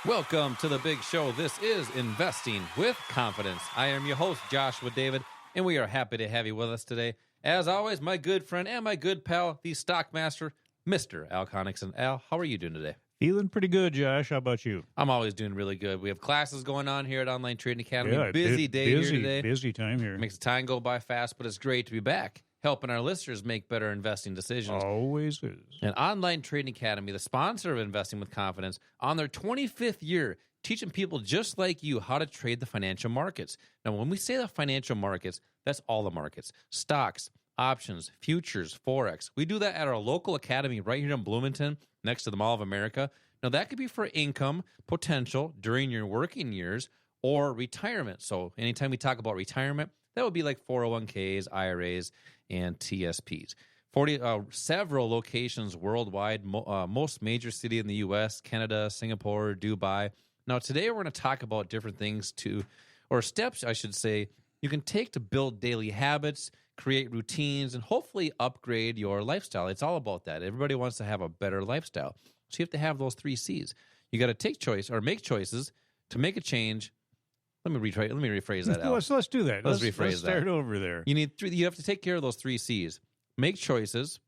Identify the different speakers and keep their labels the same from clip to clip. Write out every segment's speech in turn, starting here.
Speaker 1: Welcome to the big show. This is Investing with Confidence. I am your host, Joshua David, and we are happy to have you with us today. As always, my good friend and my good pal, the Stockmaster, Mr. Al Connickson. Al, how are you doing today?
Speaker 2: Feeling pretty good, Josh. How about you?
Speaker 1: I'm always doing really good. We have classes going on here at Online Trading Academy.
Speaker 2: Yeah,
Speaker 1: busy day here today.
Speaker 2: Busy time here.
Speaker 1: Makes the time go by fast, but it's great to be back, helping our listeners make better investing decisions.
Speaker 2: Always is.
Speaker 1: And Online Trading Academy, the sponsor of Investing with Confidence, on their 25th year, teaching people just like you how to trade the financial markets. Now, when we say the financial markets, that's all the markets: stocks, options, futures, Forex. We do that at our local academy right here in Bloomington, next to the Mall of America. Now, that could be for income potential during your working years or retirement. So anytime we talk about retirement, that would be like 401ks, IRAs, and TSPs. Several locations worldwide, most major city in the U.S., Canada, Singapore, Dubai. Now, today we're going to talk about different things or steps, I should say, you can take to build daily habits, create routines, and hopefully upgrade your lifestyle. It's all about that. Everybody wants to have a better lifestyle. So you have to have those 3 C's. You got to make choices to make a change. Let me rephrase that, Al.
Speaker 2: Let's do that.
Speaker 1: Let's rephrase
Speaker 2: let's start over there.
Speaker 1: You have to take care of those 3 C's. Make choices,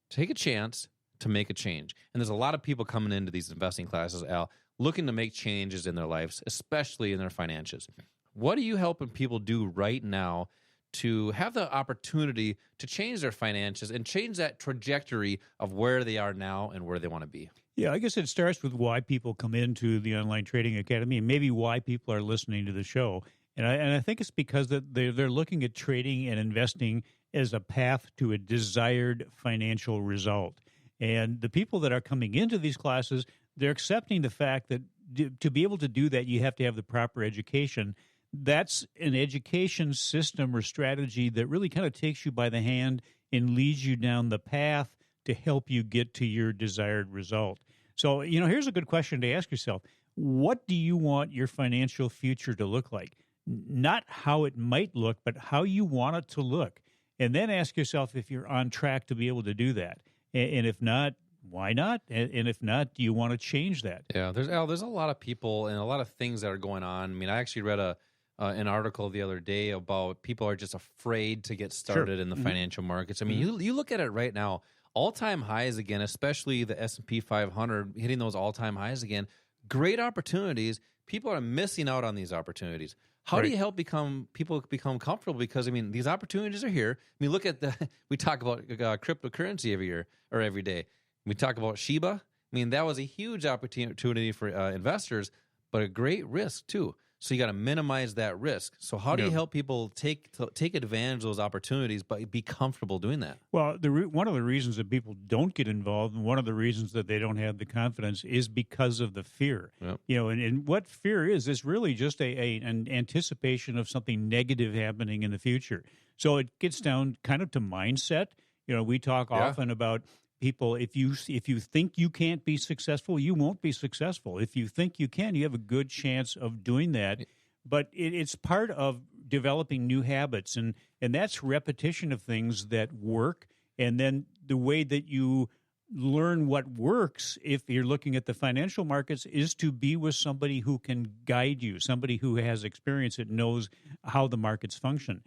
Speaker 1: take a chance to make a change. And there's a lot of people coming into these investing classes, Al, looking to make changes in their lives, especially in their finances. What are you helping people do right now to have the opportunity to change their finances and change that trajectory of where they are now and where they want to be?
Speaker 2: Yeah, I guess it starts with why people come into the Online Trading Academy and maybe why people are listening to the show. And I think it's because that they're looking at trading and investing as a path to a desired financial result. And the people that are coming into these classes, they're accepting the fact that to be able to do that, you have to have the proper education. That's an education system or strategy that really kind of takes you by the hand and leads you down the path to help you get to your desired result. So, here's a good question to ask yourself. What do you want your financial future to look like? Not how it might look, but how you want it to look. And then ask yourself if you're on track to be able to do that. And if not, why not? And if not, do you want to change that?
Speaker 1: Yeah, there's a lot of people and a lot of things that are going on. I mean, I actually read an article the other day about people are just afraid to get started in the financial markets. I mean, you look at it right now, all-time highs again, especially the S&P 500 hitting those all-time highs again. Great opportunities. People are missing out on these opportunities. How do you help people become comfortable? Because, I mean, these opportunities are here. I mean, look at we talk about cryptocurrency every year or every day. We talk about Shiba. I mean, that was a huge opportunity for investors, but a great risk too. So you got to minimize that risk. So how do you help people take advantage of those opportunities, but be comfortable doing that?
Speaker 2: Well, one of the reasons that people don't get involved, and one of the reasons that they don't have the confidence, is because of the fear.
Speaker 1: Yep.
Speaker 2: And what fear is really just an anticipation of something negative happening in the future. So it gets down kind of to mindset. We talk often about people, if you think you can't be successful, you won't be successful. If you think you can, you have a good chance of doing that. But it's part of developing new habits, and that's repetition of things that work. And then the way that you learn what works, if you're looking at the financial markets, is to be with somebody who can guide you, somebody who has experience that knows how the markets function.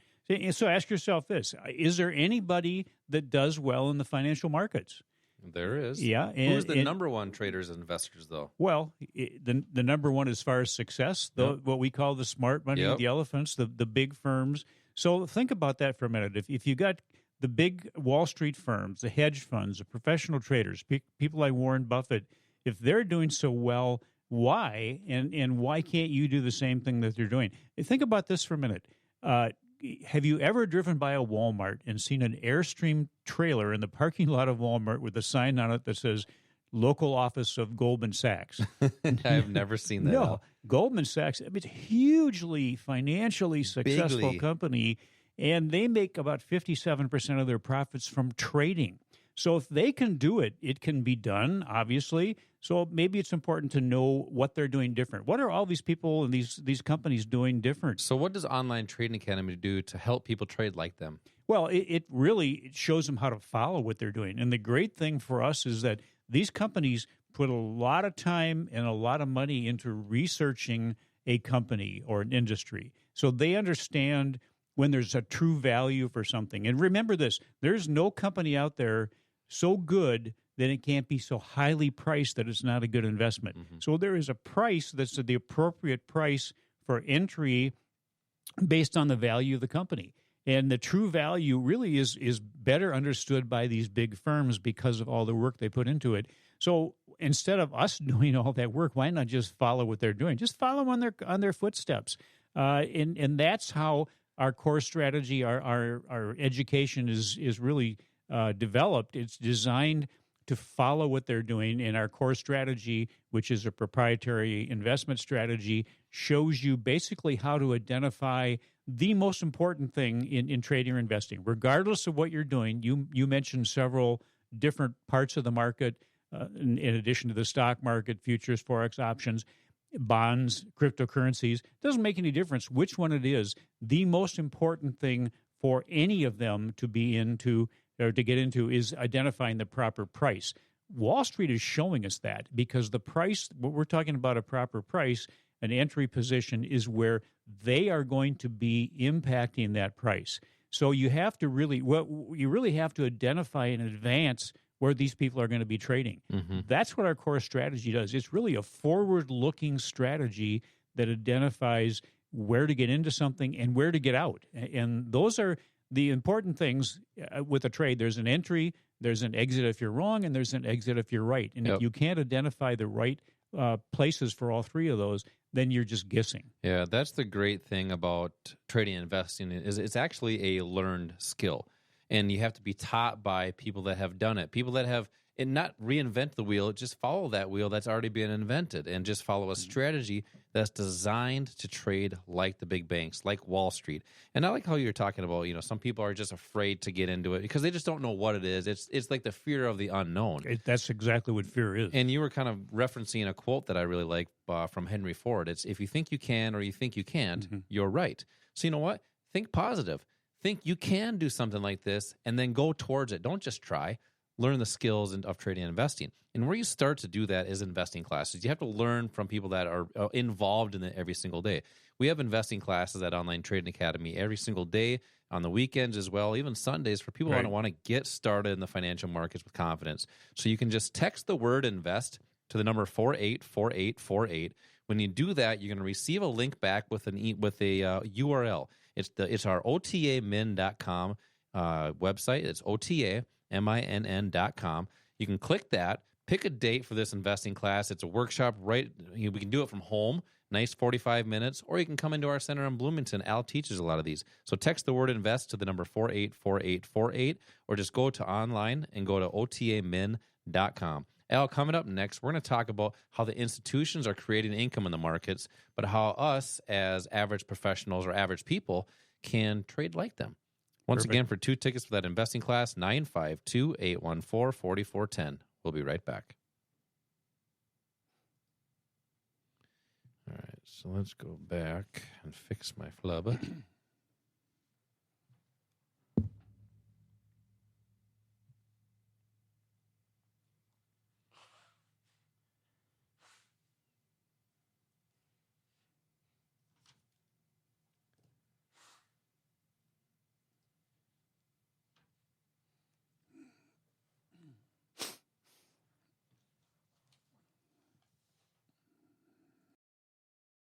Speaker 2: So ask yourself this: is there anybody that does well in the financial markets?
Speaker 1: There is.
Speaker 2: Yeah.
Speaker 1: Who's the number one traders and investors, though?
Speaker 2: Well, the number one as far as success, what we call the smart money, the elephants, the big firms. So think about that for a minute. If you got the big Wall Street firms, the hedge funds, the professional traders, people like Warren Buffett, if they're doing so well, why? And why can't you do the same thing that they're doing? Think about this for a minute. Have you ever driven by a Walmart and seen an Airstream trailer in the parking lot of Walmart with a sign on it that says local office of Goldman Sachs?
Speaker 1: I've never seen that.
Speaker 2: No, Goldman Sachs, it's a hugely financially successful company, and they make about 57% of their profits from trading. So if they can do it, it can be done, obviously. So maybe it's important to know what they're doing different. What are all these people and these companies doing different?
Speaker 1: So what does Online Trading Academy do to help people trade like them?
Speaker 2: Well, it really shows them how to follow what they're doing. And the great thing for us is that these companies put a lot of time and a lot of money into researching a company or an industry. So they understand when there's a true value for something. And remember this, there's no company out there so good that it can't be so highly priced that it's not a good investment.
Speaker 1: Mm-hmm.
Speaker 2: So there is a price that's the appropriate price for entry based on the value of the company. And the true value really is better understood by these big firms because of all the work they put into it. So instead of us doing all that work, why not just follow what they're doing? Just follow on their footsteps. And that's how our core strategy, our education is really developed. It's designed to follow what they're doing. And our core strategy, which is a proprietary investment strategy, shows you basically how to identify the most important thing in trading or investing, regardless of what you're doing. You mentioned several different parts of the market, in addition to the stock market, futures, forex, options, bonds, cryptocurrencies. It doesn't make any difference which one it is. The most important thing for any of them to be into or to get into is identifying the proper price. Wall Street is showing us that because the price, what we're talking about, a proper price, an entry position is where they are going to be impacting that price. So you have to really have to identify in advance where these people are going to be trading. Mm-hmm. That's what our core strategy does. It's really a forward-looking strategy that identifies where to get into something and where to get out. And those are the important things with a trade. There's an entry, there's an exit if you're wrong, and there's an exit if you're right. And if you can't identify the right places for all three of those, then you're just guessing.
Speaker 1: Yeah, that's the great thing about trading and investing is it's actually a learned skill. And you have to be taught by people that have done it, people that have, and not reinvent the wheel, just follow that wheel that's already been invented and just follow a strategy that's designed to trade like the big banks, like Wall Street. And I like how you're talking about, some people are just afraid to get into it because they just don't know what it is. It's like the fear of the unknown.
Speaker 2: That's exactly what fear is.
Speaker 1: And you were kind of referencing a quote that I really like from Henry Ford. It's, if you think you can or you think you can't, you're right. So you know what? Think positive. Think you can do something like this and then go towards it. Don't just try. Learn the skills of trading and investing. And where you start to do that is investing classes. You have to learn from people that are involved in it every single day. We have investing classes at Online Trading Academy every single day, on the weekends as well, even Sundays, for people who want to get started in the financial markets with confidence. So you can just text the word invest to the number 484848. When you do that, you're going to receive a link back with a URL. It's our OTAMIN.com website. It's OTAMINN.com. You can click that, pick a date for this investing class. It's a workshop, we can do it from home, nice 45 minutes, or you can come into our center in Bloomington. Al teaches a lot of these. So text the word invest to the number 484848, or just go to online and go to OTAMIN.com. Al, coming up next, we're going to talk about how the institutions are creating income in the markets, but how us as average professionals or average people can trade like them. Once again, for 2 tickets for that investing class, 952-814-4410. We'll be right back. All right, so let's go back and fix my flub.